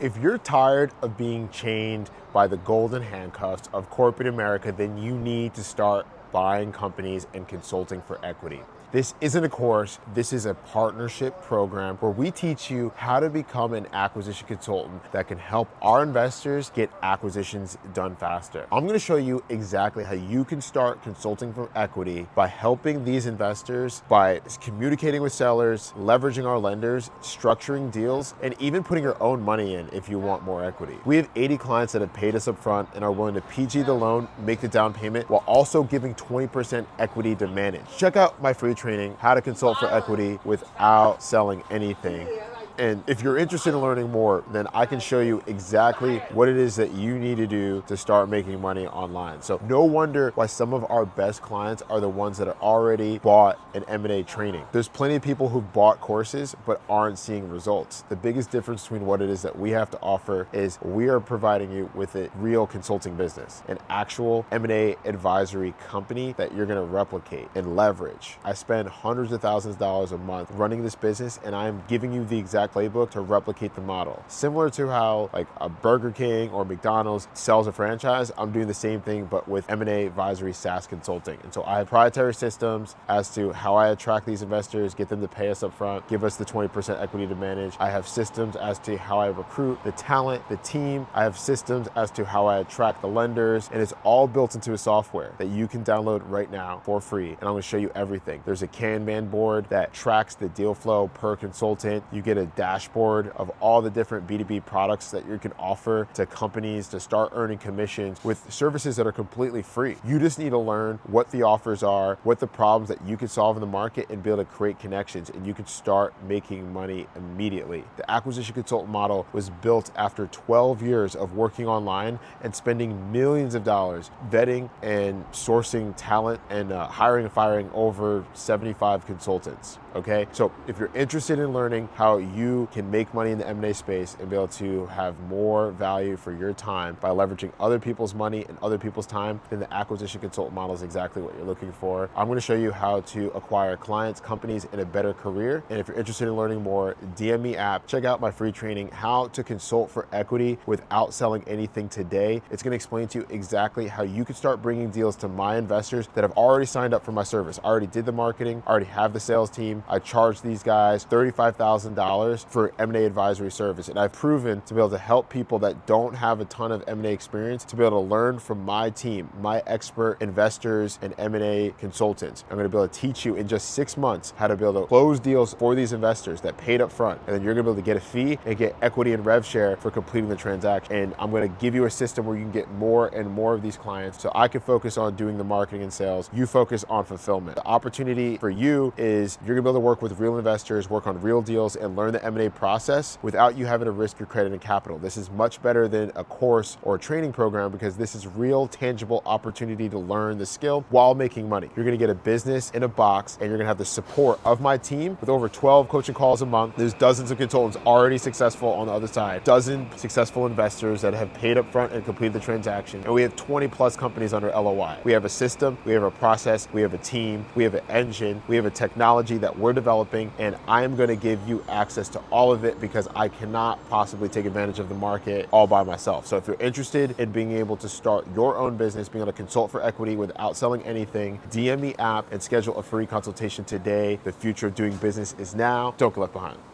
If you're tired of being chained by the golden handcuffs of corporate America, then you need to start buying companies and consulting for equity. This isn't a course, this is a partnership program where we teach you how to become an acquisition consultant that can help our investors get acquisitions done faster. I'm gonna show you exactly how you can start consulting for equity by helping these investors, by communicating with sellers, leveraging our lenders, structuring deals, and even putting your own money in if you want more equity. We have 80 clients that have paid us up front and are willing to PG the loan, make the down payment, while also giving 20% equity to manage. Check out my free training, How to Consult for Equity Without Selling Anything. And if you're interested in learning more, then I can show you exactly what it is that you need to do to start making money online. So no wonder why some of our best clients are the ones that have already bought an M&A training. There's plenty of people who've bought courses but aren't seeing results. The biggest difference between what it is that we have to offer is we are providing you with a real consulting business, an actual M&A advisory company that you're gonna replicate and leverage. I spend hundreds of thousands of dollars a month running this business, and I'm giving you the exact playbook to replicate the model. Similar to how like a Burger King or McDonald's sells a franchise, I'm doing the same thing but with M&A advisory SaaS consulting. And so I have proprietary systems as to how I attract these investors, get them to pay us up front, give us the 20% equity to manage. I have systems as to how I recruit the talent, the team. I have systems as to how I attract the lenders, and it's all built into a software that you can download right now for free. And I'm gonna show you everything. There's a Kanban board that tracks the deal flow per consultant. You get a dashboard of all the different B2B products that you can offer to companies to start earning commissions with services that are completely free. You just need to learn what the offers are, what the problems that you can solve in the market, and be able to create connections, and you can start making money immediately. The acquisition consultant model was built after 12 years of working online and spending millions of dollars vetting and sourcing talent and hiring and firing over 75 consultants. Okay, so if you're interested in learning how you can make money in the M&A space and be able to have more value for your time by leveraging other people's money and other people's time, then the acquisition consultant model is exactly what you're looking for. I'm going to show you how to acquire clients, companies, and a better career. And if you're interested in learning more, DM me app, check out my free training, How to Consult for Equity Without Selling Anything today. It's going to explain to you exactly how you can start bringing deals to my investors that have already signed up for my service. I already did the marketing, I already have the sales team. I charge these guys $35,000 for M&A advisory service. And I've proven to be able to help people that don't have a ton of M&A experience to be able to learn from my team, my expert investors and M&A consultants. I'm gonna be able to teach you in just 6 months how to be able to close deals for these investors that paid up front. And then you're gonna be able to get a fee and get equity and rev share for completing the transaction. And I'm gonna give you a system where you can get more and more of these clients so I can focus on doing the marketing and sales. You focus on fulfillment. The opportunity for you is you're gonna be able to work with real investors, work on real deals, and learn the M&A process without you having to risk your credit and capital. This is much better than a course or a training program because this is real, tangible opportunity to learn the skill while making money. You're gonna get a business in a box, and you're gonna have the support of my team with over 12 coaching calls a month. There's dozens of consultants already successful on the other side, dozen successful investors that have paid up front and completed the transaction, and we have 20 plus companies under LOI. We have a system, we have a process, we have a team, we have an engine, we have a technology that we're developing, and I'm gonna give you access to all of it because I cannot possibly take advantage of the market all by myself. So if you're interested in being able to start your own business, being able to consult for equity without selling anything, DM me app and schedule a free consultation today. The future of doing business is now. Don't get left behind.